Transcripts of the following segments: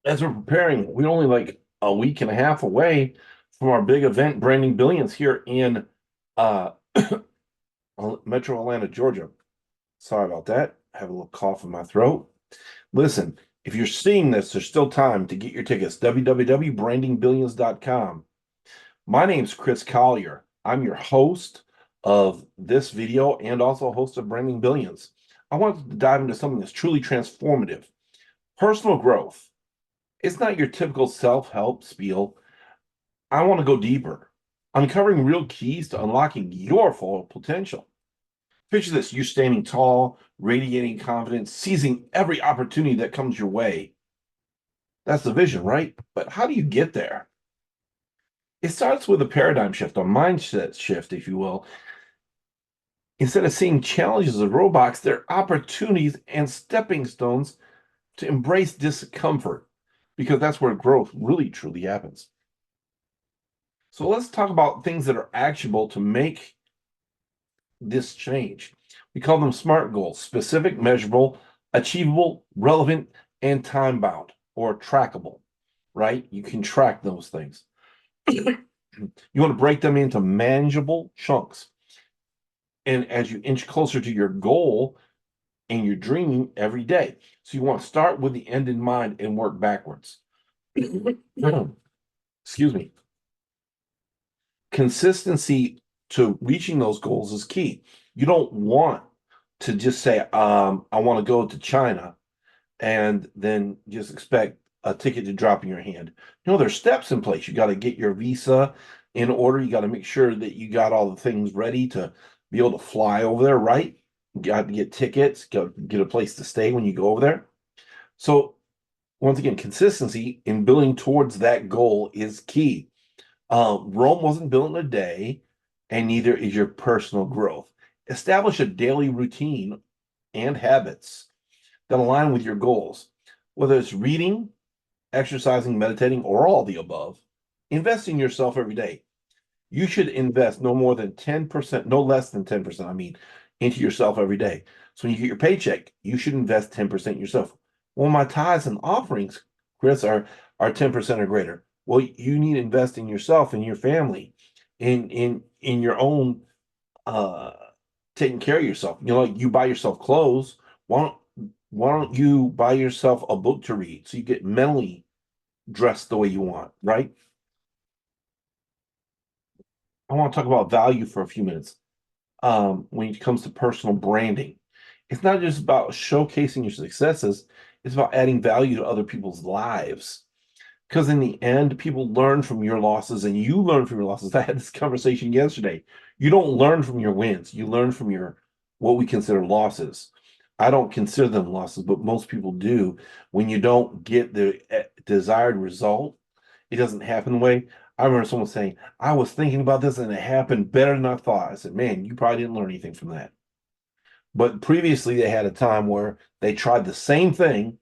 as we're preparing, we're only like a week and a half away from our big event, Branding Billions, here in uh, Metro Atlanta, Georgia. Sorry about that. I have a little cough in my throat. Listen, if you're seeing this, there's still time to get your tickets. www.brandingbillions.com. My name's Chris Collier. I'm your host of this video and also host of Branding Billions. I want to dive into something that's truly transformative. Personal growth. It's not your typical self-help spiel. I want to go deeper, uncovering real keys to unlocking your full potential. Picture this: you standing tall, radiating confidence, seizing every opportunity that comes your way. That's the vision, right? But how do you get there? It starts with a paradigm shift, a mindset shift, if you will. Instead of seeing challenges as roadblocks, they're opportunities and stepping stones to embrace discomfort, because that's where growth really truly happens. So let's talk about things that are actionable to make this change. We call them SMART goals: specific, measurable, achievable, relevant, and time bound or trackable, right? You can track those things. You want to break them into manageable chunks. And as you inch closer to your goal and you're dreaming every day. So you want to start with the end in mind and work backwards. Excuse me. Consistency to reaching those goals is key. You don't want to just say, I want to go to China and then just expect a ticket to drop in your hand. No, there's steps in place. You got to get your visa in order. You got to make sure that you got all the things ready to be able to fly over there, right? You got to get tickets, got to get a place to stay when you go over there. So once again, consistency in building towards that goal is key. Rome wasn't built in a day, and neither is your personal growth. Establish a daily routine and habits that align with your goals. Whether it's reading, exercising, meditating, or all the above, invest in yourself every day. You should invest no more than 10%, no less than 10%, into yourself every day. So when you get your paycheck, you should invest 10% yourself. Well, my tithes and offerings, Chris, are 10% or greater. Well, you need to invest in yourself and your family, in your own uh taking care of yourself. You know, like you buy yourself clothes. Why don't you buy yourself a book to read so you get mentally dressed the way you want, right? I want to talk about value for a few minutes. When it comes to personal branding, it's not just about showcasing your successes, it's about adding value to other people's lives. Because in the end, people learn from your losses and you learn from your losses. I had this conversation yesterday. You don't learn from your wins, you learn from your what we consider losses. I don't consider them losses, but most people do. When you don't get the desired result, it doesn't happen the way. I remember someone saying, I was thinking about this and it happened better than I thought. I said, man, you probably didn't learn anything from that. But previously, they had a time where they tried the same thing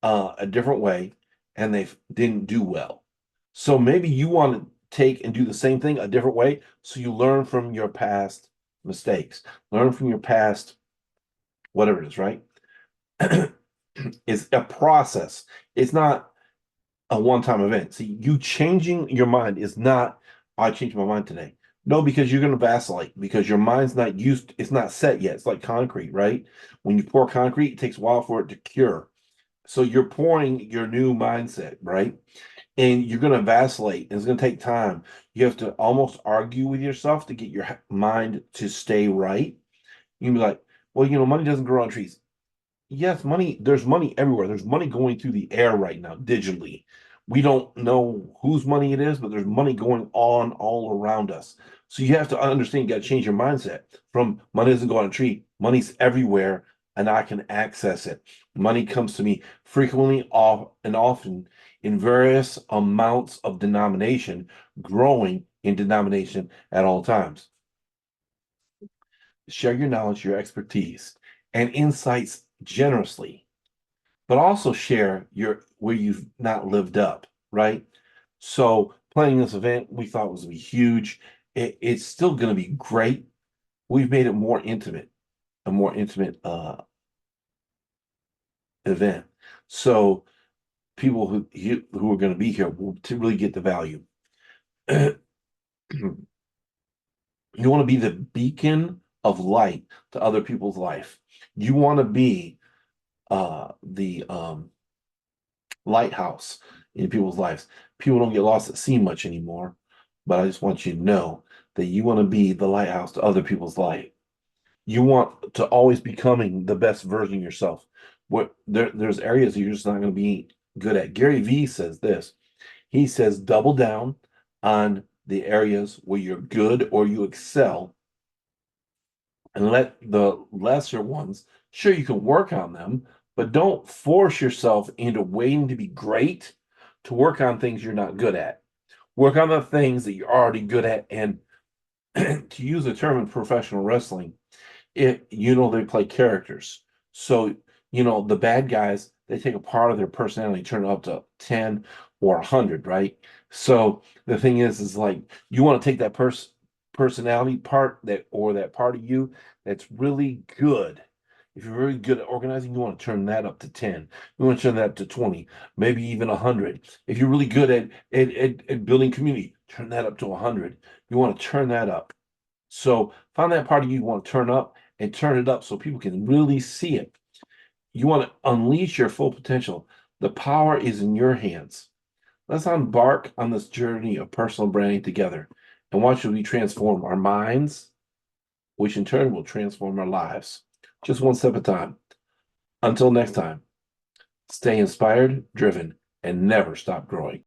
a different way and they didn't do well. So maybe you want to take and do the same thing a different way so you learn from your past mistakes, learn from your past, whatever it is, right? It's a process. It's not a one-time event. See, you changing your mind is not, I changed my mind today. No, because you're going to vacillate because your mind's not used, it's not set yet. It's like concrete, right? When you pour concrete, it takes a while for it to cure. So you're pouring your new mindset, right? And you're going to vacillate. And it's going to take time. You have to almost argue with yourself to get your mind to stay right. You can be like, well, money doesn't grow on trees. Yes, money, there's money everywhere. There's money going through the air right now, digitally. We don't know whose money it is, but there's money going on all around us. So you have to understand, you got to change your mindset from money doesn't go on a tree. Money's everywhere and I can access it. Money comes to me frequently, off and often in various amounts of denomination, growing in denomination at all times. Share your knowledge, your expertise, and insights generously, but also share your where you've not lived up, right? So planning this event we thought was gonna be huge. It's still going to be great. We've made it more intimate, a more intimate event. So people who are going to be here to really get the value. You want to be the beacon of light to other people's life. You want to be the lighthouse in people's lives. People don't get lost at sea much anymore, but I just want you to know that you want to be the lighthouse to other people's light. You want to always becoming the best version of yourself. There's areas you're just not going to be good at. Gary Vee says this. He says double down on the areas where you're good or you excel and let the lesser ones, sure, you can work on them, but don't force yourself into waiting to be great to work on things you're not good at. Work on the things that you're already good at. And to use a term in professional wrestling, they play characters. So, the bad guys, they take a part of their personality, turn it up to 10 or 100, right? So the thing is like you want to take that personality part that part of you that's really good. If you're really good at organizing, you want to turn that up to 10. You want to turn that up to 20, maybe even 100. If you're really good at building community, turn that up to 100. You want to turn that up. So find that part of you want to turn up and turn it up so people can really see it. You want to unleash your full potential. The power is in your hands. Let's embark on this journey of personal branding together and watch as we transform our minds, which in turn will transform our lives. Just one step at a time. Until next time, stay inspired, driven, and never stop growing.